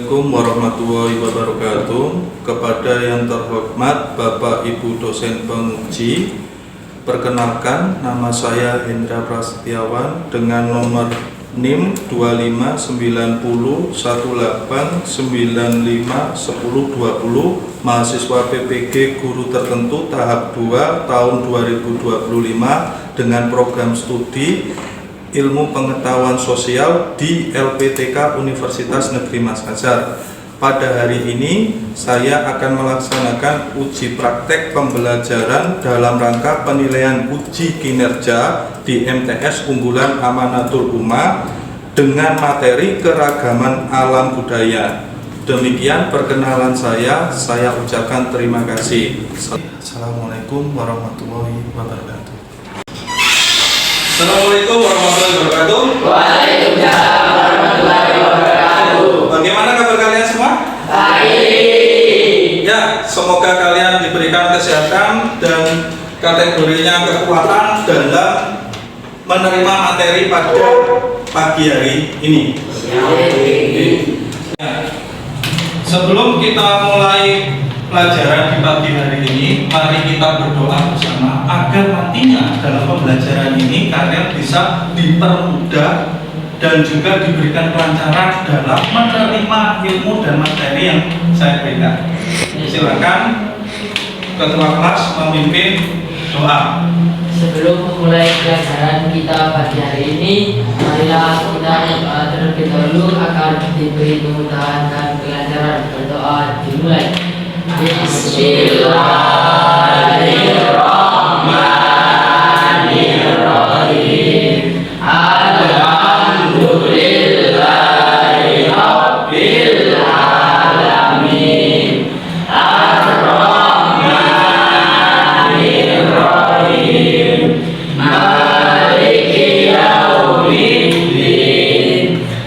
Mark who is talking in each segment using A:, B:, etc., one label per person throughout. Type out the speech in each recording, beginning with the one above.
A: Assalamualaikum warahmatullahi wabarakatuh. Kepada yang terhormat Bapak Ibu dosen penguji, perkenalkan nama saya Hendra Prasetyawan dengan nomor NIM 259018951020, mahasiswa PPG Guru Tertentu tahap 2 tahun 2025 dengan program studi Ilmu Pengetahuan Sosial di LPTK Universitas Negeri Makassar. Pada hari ini saya akan melaksanakan uji praktek pembelajaran dalam rangka penilaian uji kinerja di MTS Unggulan Amanatul Ummah dengan materi keragaman alam budaya. Demikian perkenalan saya ucapkan terima kasih. Assalamualaikum warahmatullahi wabarakatuh.
B: Assalamualaikum warahmatullahi wabarakatuh.
C: Waalaikumsalam warahmatullahi wabarakatuh.
B: Bagaimana kabar kalian semua?
C: Baik.
B: Ya, semoga kalian diberikan kesehatan dan kategorinya kekuatan dalam menerima materi pada pagi hari ini. Ya. Sebelum kita mulai pelajaran di pagi hari ini, mari kita berdoa bersama agar nantinya dalam pembelajaran ini kalian bisa dipermudah dan juga diberikan kelancaran dalam menerima ilmu dan materi yang saya berikan. Silakan ketua kelas memimpin doa.
C: Sebelum memulai pelajaran kita pagi hari ini, marilah kita berdoa terlebih dahulu agar diberi kemudahan dan kelancaran. Berdoa dimulai. Bismillahirrahmanirrahim. Alhamdulillahi rabbil alamin. Ar-Rahmanir-Rahim. Maliki yaumiddin.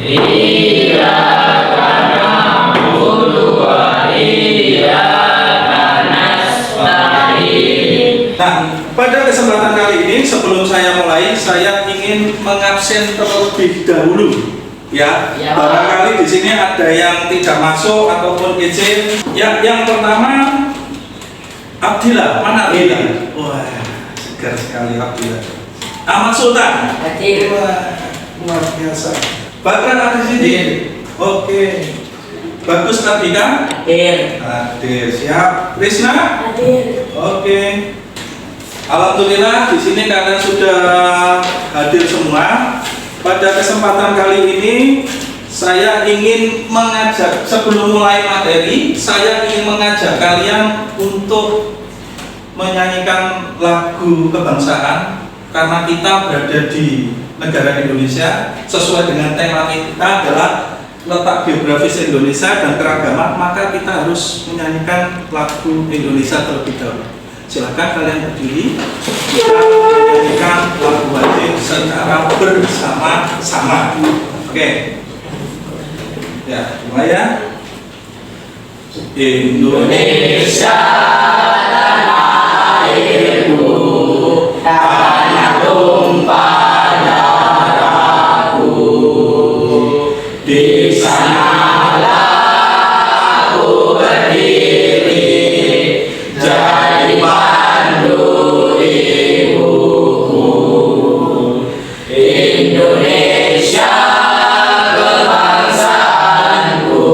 C: Iyyaka na'budu wa iyyaka nasta'in.
B: Nah, pada kesempatan kali ini sebelum saya mulai, saya ingin mengabsen terlebih dahulu. Ya,
C: Ya.
B: barangkali di sini ada yang tidak masuk ataupun izin. Ya, yang pertama Abdillah, mana Abdillah? Wah, segar sekali Abdillah. Ahmad Sultan.
C: Hadir.
B: Wah, luar biasa. Bahkan ada di sini. Oke. Bagus Tabika?
C: Hadir.
B: Hadir, siap. Krisna?
C: Hadir.
B: Oke. Alhamdulillah di sini kalian sudah hadir semua. Pada kesempatan kali ini saya ingin mengajak, sebelum mulai materi, saya ingin mengajak kalian untuk menyanyikan lagu kebangsaan karena kita berada di negara Indonesia. Sesuai dengan tema kita adalah letak geografis Indonesia dan keragaman, maka kita harus menyanyikan lagu Indonesia terlebih dahulu. Silakan kalian berdiri, kita menyanyikan lagu wajib secara bersama-sama. Oke. Ya, mulai ya. Indonesia tanah airku, tanah tumpah darahku, di sanalah aku berdiri jadi pandu ibuku. Indonesia kebangsaanku,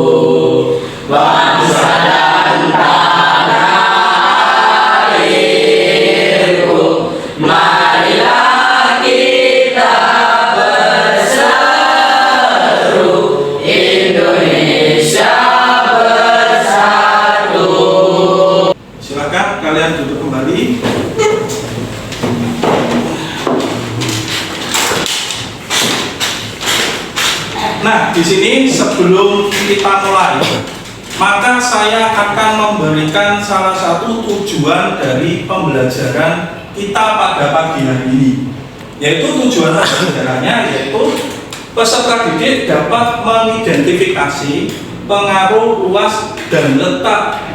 B: bangsa dan tanah airku. Marilah kita berseru, Indonesia bersatu. Silakan kalian duduk kembali. Nah, di sini sebelum kita mulai, maka saya akan memberikan salah satu tujuan dari pembelajaran kita pada pagi hari ini. Yaitu tujuan pembelajarannya yaitu peserta didik dapat mengidentifikasi pengaruh luas dan letak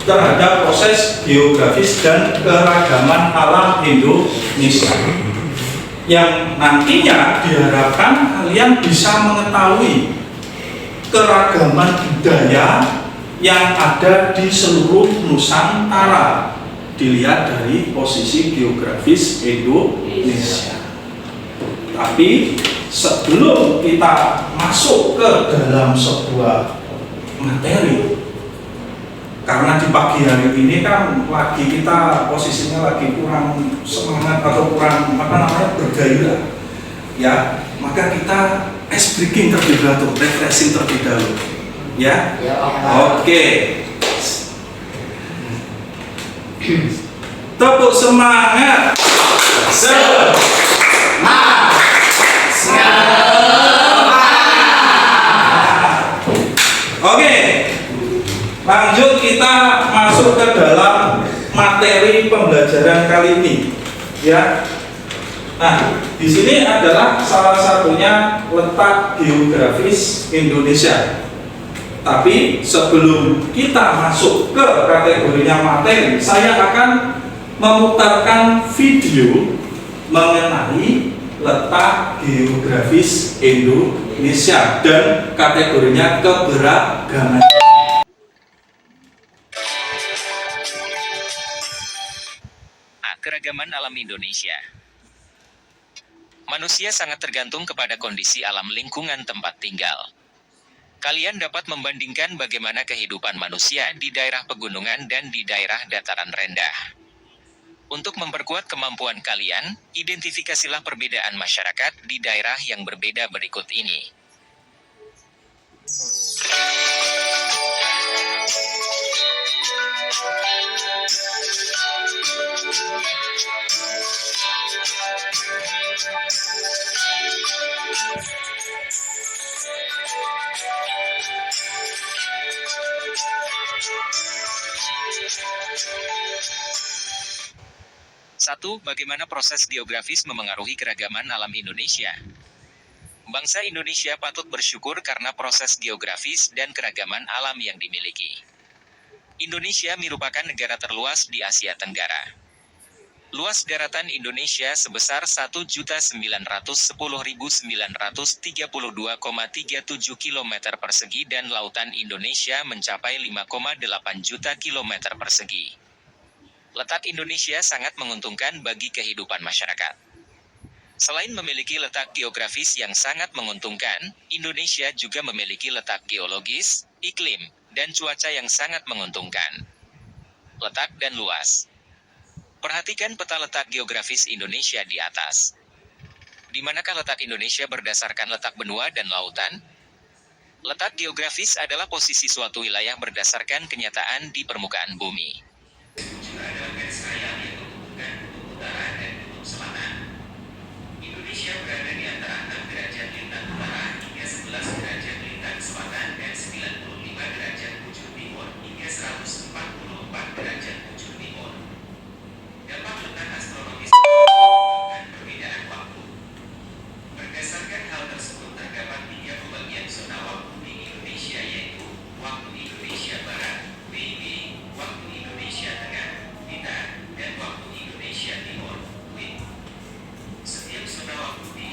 B: terhadap proses geografis dan keragaman alam Indonesia. yang nantinya diharapkan kalian bisa mengetahui keragaman budaya yang ada di seluruh Nusantara. Dilihat dari posisi geografis Indonesia. Tapi sebelum kita masuk ke dalam sebuah materi, karena di pagi hari ini kan lagi kita posisinya lagi kurang semangat atau kurang bergairah, ya, maka kita ice breaking terlebih dahulu, refreshing terlebih dahulu, ya. Oke. Tepuk semangat. Oke, lanjut kita masuk ke dalam materi pembelajaran kali ini, ya. Nah, di sini adalah salah satunya letak geografis Indonesia. Tapi sebelum kita masuk ke kategorinya materi, saya akan memutarkan video mengenai letak geografis Indonesia dan kategorinya keberagaman.
D: Keragaman alam Indonesia. Manusia sangat tergantung kepada kondisi alam lingkungan tempat tinggal. Kalian dapat membandingkan bagaimana kehidupan manusia di daerah pegunungan dan di daerah dataran rendah. Untuk memperkuat kemampuan kalian, identifikasilah perbedaan masyarakat di daerah yang berbeda berikut ini. Satu, bagaimana proses geografis memengaruhi keragaman alam Indonesia? Bangsa Indonesia patut bersyukur karena proses geografis dan keragaman alam yang dimiliki. Indonesia merupakan negara terluas di Asia Tenggara. Luas daratan Indonesia sebesar 1.910.932,37 km persegi dan lautan Indonesia mencapai 5,8 juta km persegi. Letak Indonesia sangat menguntungkan bagi kehidupan masyarakat. Selain memiliki letak geografis yang sangat menguntungkan, Indonesia juga memiliki letak geologis, iklim, dan cuaca yang sangat menguntungkan. Letak dan luas. Perhatikan peta letak geografis Indonesia di atas. Di manakah letak Indonesia berdasarkan letak benua dan lautan? Letak geografis adalah posisi suatu wilayah berdasarkan kenyataan di permukaan bumi. Indonesia berada di antara 6 derajat lintang utara hingga 11 derajat lintang selatan dan 95 derajat bujur timur hingga 144 derajat bujur timur. Dampak letak astronomis dan perbedaan waktu. Berdasarkan hal tersebut terdapat 3 pembagian zona waktu di Indonesia, yaitu waktu Indonesia Barat, WIB, waktu Indonesia Tengah, WITA, dan waktu Indonesia Timur, WIT. Setiap zona waktu di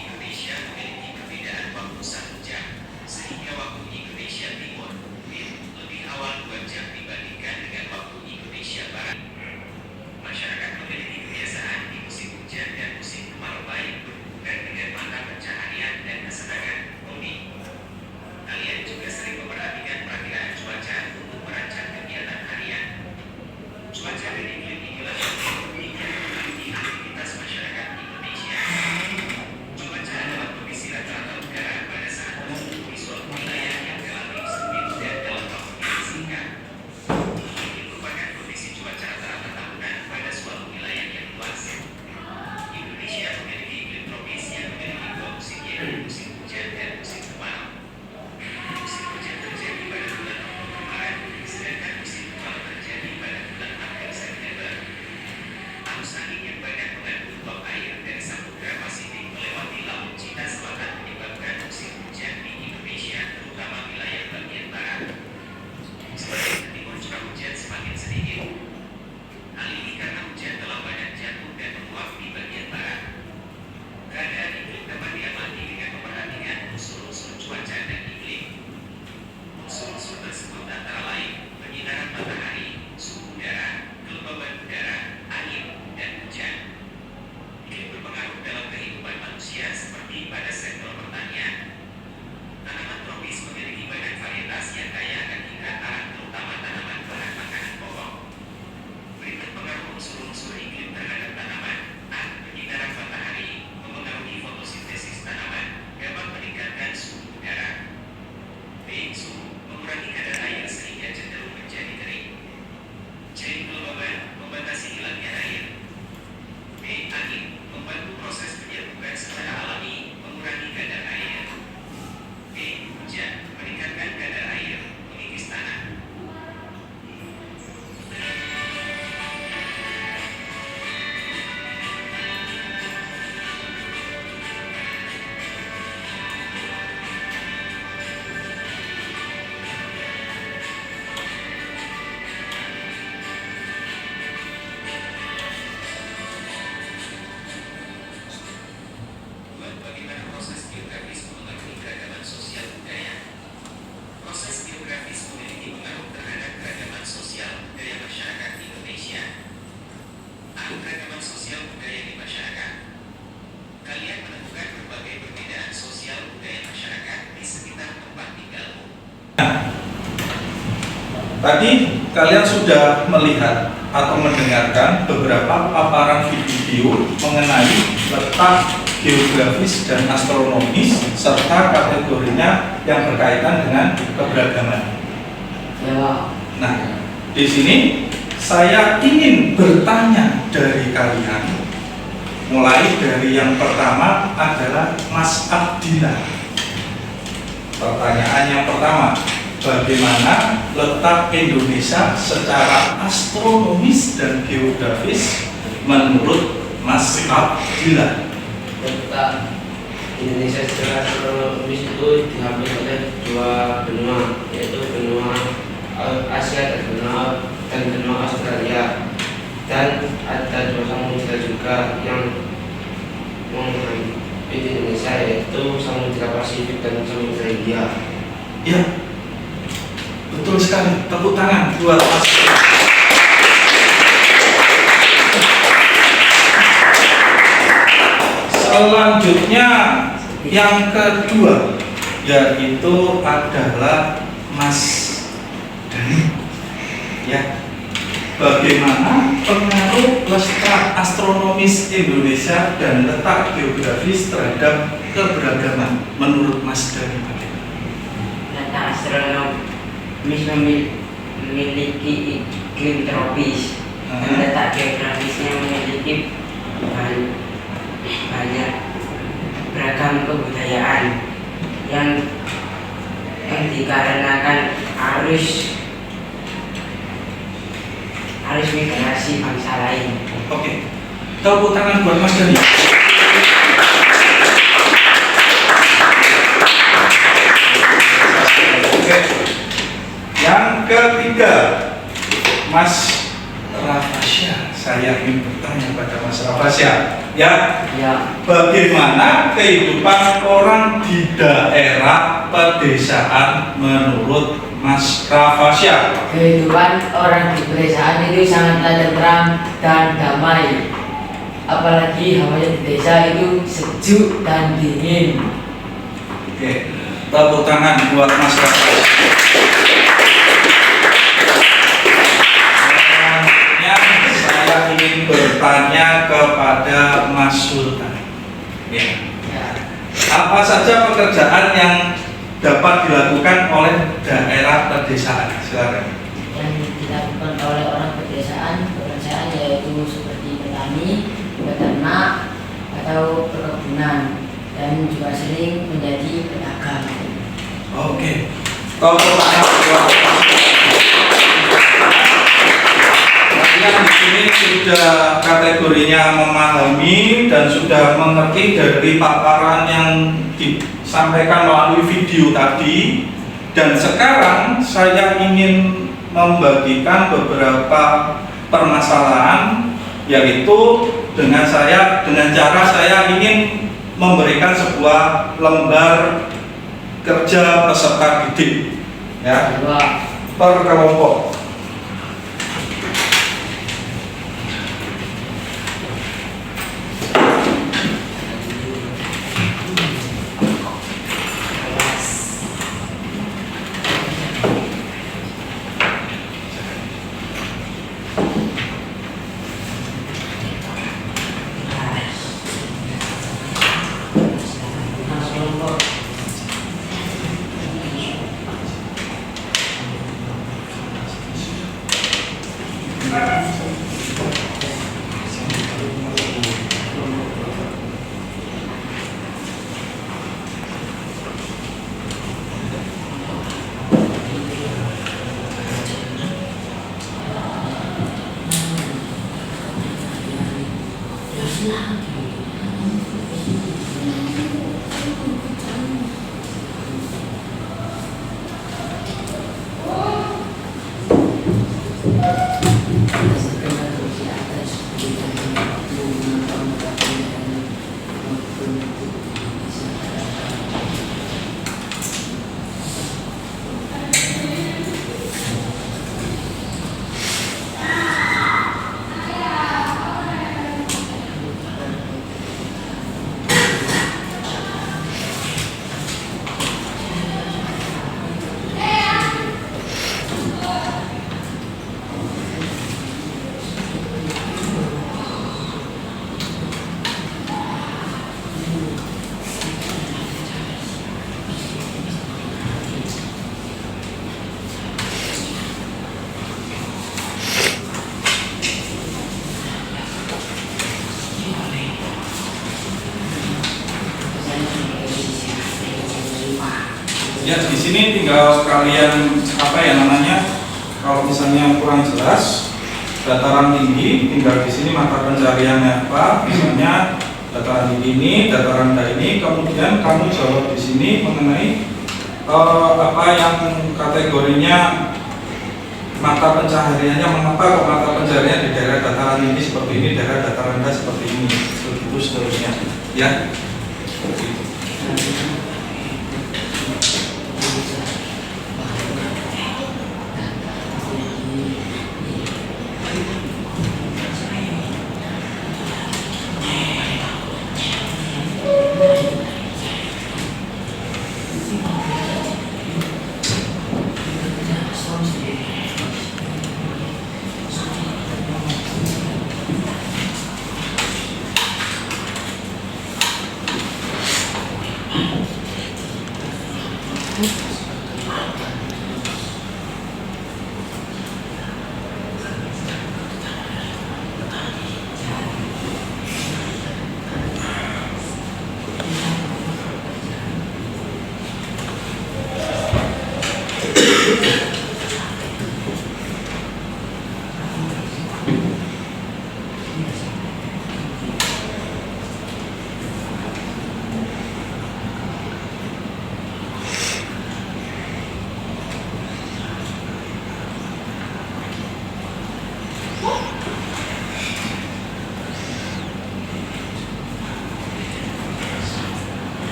B: Tadi kalian sudah melihat atau mendengarkan beberapa paparan video mengenai letak geografis dan astronomis serta kategorinya yang berkaitan dengan keberagaman.
C: Ya.
B: Nah, di sini saya ingin bertanya dari kalian, mulai dari yang pertama adalah Mas Abdillah. Pertanyaan yang pertama, bagaimana letak Indonesia secara astronomis dan geografis menurut Mas Abdillah?
E: Letak Indonesia secara astronomis itu diambil oleh dua benua, yaitu benua Asia dan benua Australia, dan ada dua samudra juga yang menghampiri Indonesia, yaitu Samudra Pasifik dan Samudra Hindia.
B: Ya, betul sekali. Tepuk tangan buat Mas. Selanjutnya yang kedua yaitu adalah Mas Dani. Ya, bagaimana pengaruh letak astronomis Indonesia dan letak geografis terhadap keberagaman menurut Mas Dani?
E: Letak astronomis memiliki iklim tropis, dan letak geografisnya memiliki banyak beragam kebudayaan yang dikarenakan arus migrasi bangsa lain.
B: Oke, tepuk tangan buat Mas Dani. Oke, yang ketiga, Mas Rafasya. Saya ingin bertanya pada Mas Rafasya, ya, bagaimana kehidupan orang di daerah pedesaan menurut Mas Rafasya?
C: Kehidupan orang di pedesaan itu sangatlah tentram dan damai. Apalagi hawanya di desa itu sejuk dan dingin.
B: Oke, tepuk tangan buat Mas Rafasya. Saya ingin bertanya kepada Mas Sultan. Ya. Apa saja pekerjaan yang dapat dilakukan oleh daerah pedesaan? Silakan.
C: Yang dilakukan oleh orang pedesaan pekerjaan yaitu seperti petani, peternak, atau perkebunan, dan juga sering menjadi pedagang.
B: Oke. Tepuk tangan buat kalian di sini sudah kategorinya memahami dan sudah mengerti dari paparan yang disampaikan melalui video tadi. Dan sekarang saya ingin membagikan beberapa permasalahan, yaitu dengan cara saya ingin memberikan sebuah lembar kerja peserta didik, ya, per kelompok. Ya, di sini tinggal kalian apa ya namanya? Kalau misalnya kurang jelas dataran tinggi, tinggal di sini mata pencariannya apa? Misalnya dataran tinggi ini, dataran rendah ini, kemudian kamu jawab di sini mengenai apa yang kategorinya mata pencahariannya, mengapa kok mata pencahariannya di daerah dataran tinggi seperti ini, daerah dataran rendah seperti ini, begitu seterusnya, ya. Seperti itu.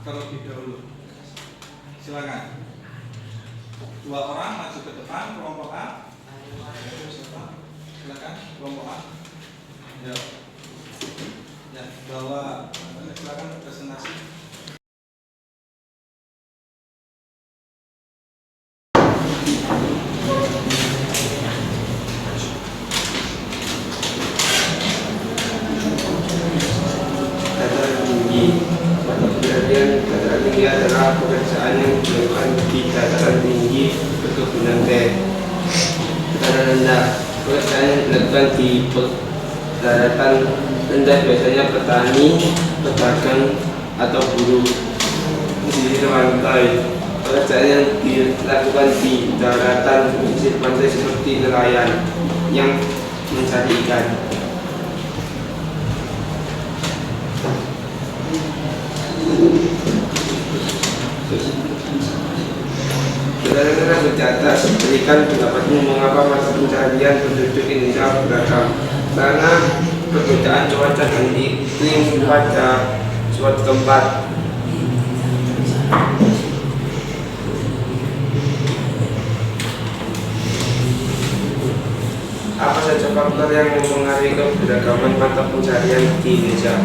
B: Terlebih dahulu, silakan. Dua orang maju ke depan, kelompok A. Silakan, kelompok A. Ya, ya, bawa. Silakan presentasi.
F: Dataran tinggi adalah pekerjaan yang dilakukan di dataran tinggi perkebunan teh. Dataran rendah, pekerjaan yang dilakukan di daratan rendah biasanya petani, pedagang, atau buruh. Di sisi pantai, pekerjaan yang dilakukan di daratan pesisir pantai seperti nelayan yang mencari ikan. Berdasarkan di atas, berikan pendapatmu mengapa masa pencaharian penduduk Indonesia beragam. Karena perbedaan cuaca dan iklim pada suatu tempat. Apa saja faktor yang mempengaruhi keberagaman mata pencarian di Indonesia?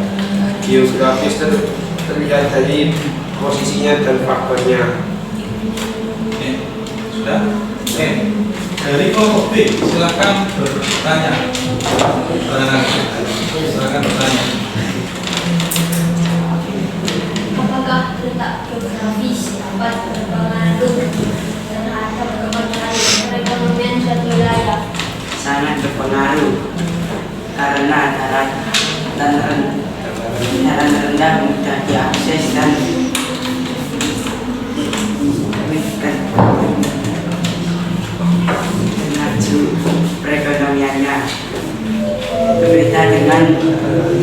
F: Geografis terlihat dari posisinya dan faktornya.
B: Oke, sudah? Oke, dari kelompok B, silakan bertanya. Silakan bertanya.
G: Apakah letak geografis dapat berpengaruh terhadap kemajuan perekonomian suatu wilayah?
E: Sangat berpengaruh karena dataran rendah mudah diakses dan maju perekonomiannya. Berbeda dengan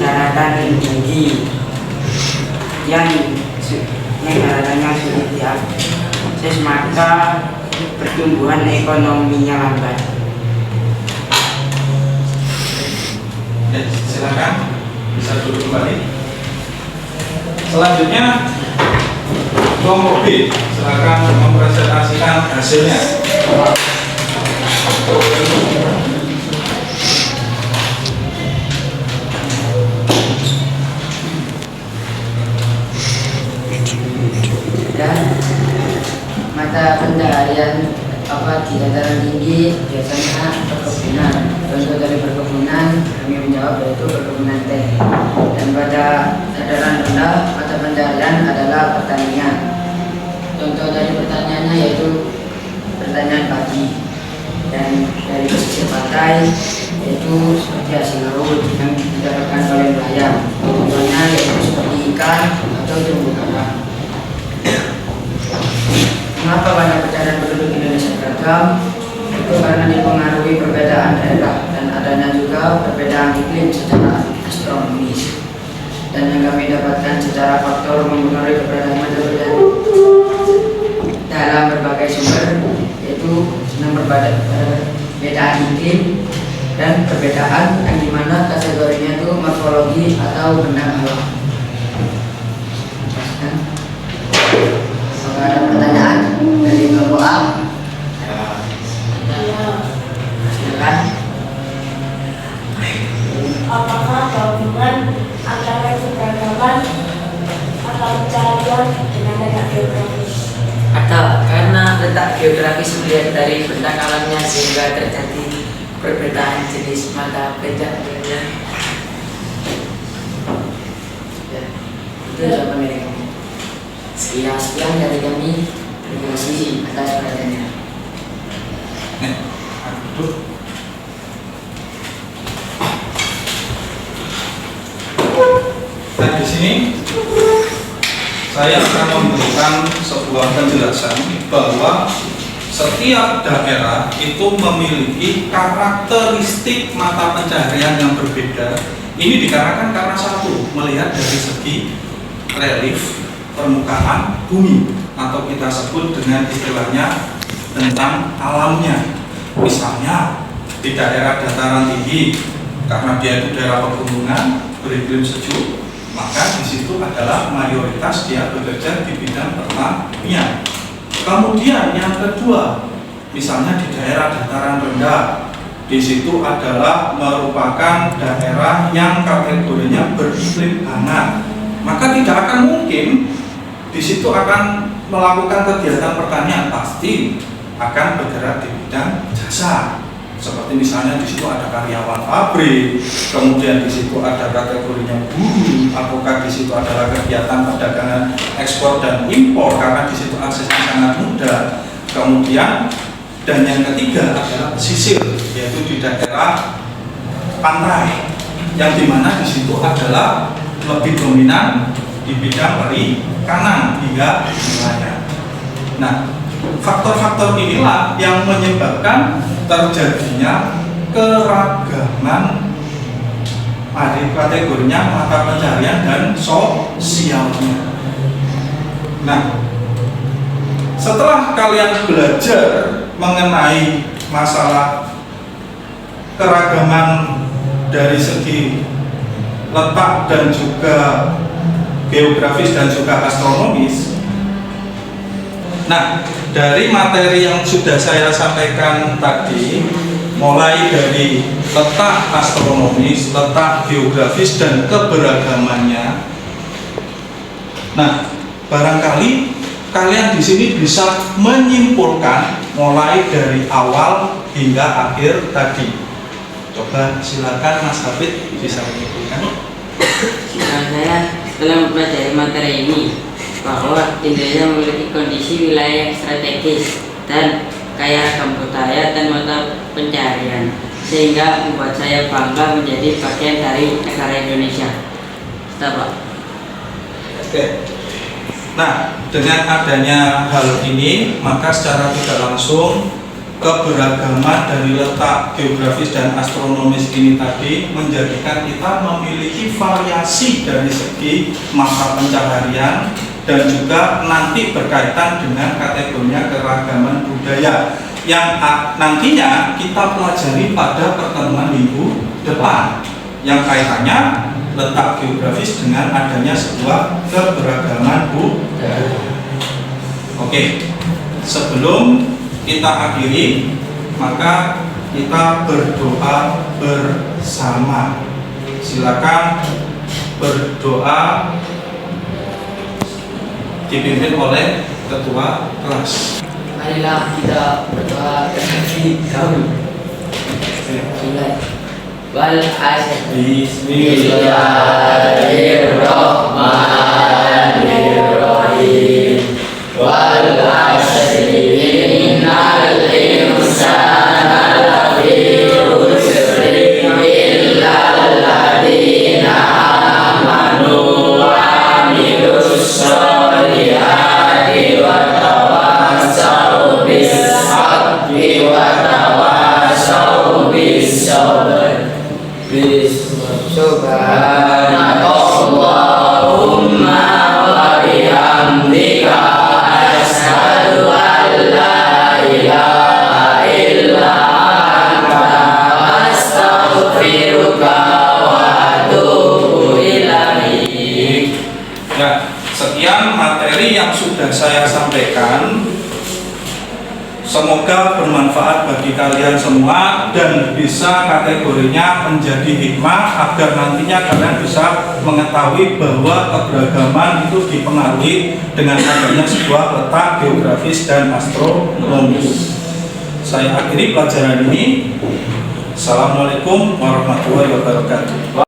E: daratan tinggi yang daratannya sulit diakses, maka pertumbuhan ekonominya lambat.
B: Silakan bisa duduk kembali. Selanjutnya kelompok B, silakan mempresentasikan hasilnya.
C: Dan mata pencaharian di dataran tinggi biasanya perkebunan. Contoh dari perkebunan kami menjawab yaitu perkebunan teh. Dan pada dataran rendah mata pencaharian adalah pertanian. Contoh dari pertaniannya yaitu pertanian padi. Dan dari pesisir pantai yaitu seperti hasil laut yang didapatkan oleh nelayan. Contohnya yaitu seperti ikan atau terumbu karang. Mengapa banyak pencarian penduduk Indonesia beragam? Itu karena dipengaruhi perbedaan daerah dan adanya juga perbedaan iklim secara astronomis. Dan yang kami dapatkan secara faktor mempengaruhi perbedaan dalam berbagai sumber, yaitu perbedaan iklim dan perbedaan yang dimana kategorinya itu morfologi atau benda alam. Ada pertanyaan dari kelompok A? Silakan.
G: Apakah ada hubungan antara keberagaman atau pencarian dengan letak geografis?
C: Ada, karena letak geografis melihat dari benda alamnya sehingga terjadi perbedaan jenis mata pencahariannya. Ya, itu jawaban dari kami. Sekian dari kami. Terima kasih atas perhatiannya.
B: Dan di sini saya akan memberikan sebuah penjelasan bahwa setiap daerah itu memiliki karakteristik mata pencaharian yang berbeda. Ini dikarenakan karena satu, melihat dari segi relief permukaan bumi atau kita sebut dengan istilahnya tentang alamnya. Misalnya di daerah dataran tinggi karena dia itu daerah pegunungan beriklim sejuk, maka di situ adalah mayoritas dia bekerja di bidang pertanian. Kemudian yang kedua, misalnya di daerah dataran rendah, di situ adalah merupakan daerah yang kategorinya beriklim hangat, maka tidak akan mungkin di situ akan melakukan kegiatan pertanian, pasti akan bergerak di bidang jasa. Seperti misalnya di situ ada karyawan pabrik, kemudian di situ ada kategorinya buruh, apakah di situ adalah kegiatan perdagangan ekspor dan impor karena di situ aksesnya sangat mudah. Kemudian dan yang ketiga adalah pesisir, yaitu di daerah pantai, yang dimana di situ adalah lebih dominan di bidang perikanan hingga nelayan. Nah, faktor-faktor inilah yang menyebabkan terjadinya keragaman kategorinya mata pencaharian dan sosialnya. Nah, setelah kalian belajar mengenai masalah keragaman dari segi letak dan juga geografis dan juga astronomis. Nah, dari materi yang sudah saya sampaikan tadi,
A: mulai dari letak astronomis, letak geografis dan keberagamannya. Nah, barangkali kalian di sini bisa menyimpulkan mulai dari awal hingga akhir tadi. Coba silakan Mas Hafid bisa menyimpulkan.
E: Saya setelah mempelajari materi ini bahwa Indonesia memiliki kondisi wilayah yang strategis dan kaya ragam budaya dan mata pencaharian, sehingga membuat saya bangga menjadi bagian dari negara Indonesia. Pak.
A: Oke. Nah, dengan adanya hal ini, maka secara tidak langsung keberagaman dari letak geografis dan astronomis ini tadi menjadikan kita memiliki variasi dari segi mata pencaharian dan juga nanti berkaitan dengan kategorinya keragaman budaya yang nantinya kita pelajari pada pertemuan minggu depan yang kaitannya letak geografis dengan adanya sebuah keberagaman budaya. Oke, sebelum kita akhiri, maka kita berdoa bersama. Silakan berdoa dipimpin oleh ketua kelas.
C: Marilah kita berdoa terlebih dahulu. Wal asr. Bismillahirrahmanirrahim. Wal asri innal insana lafi khusr illa alladziina amanu wa amilus sholihati wa tawassaw bis haqqi wa tawassaw bis sabr. Subhanallahumma wa bihamdika asyhadu an la ilaha illa anta astaghfiruka wa atubu ilaik.
A: Nah, sekian materi yang sudah saya sampaikan. Semoga bermanfaat bagi kalian semua dan bisa kategorinya menjadi hikmah agar nantinya kalian bisa mengetahui bahwa keberagaman itu dipengaruhi dengan adanya sebuah letak geografis dan astronomis. Saya akhiri pelajaran ini. Assalamualaikum warahmatullahi wabarakatuh.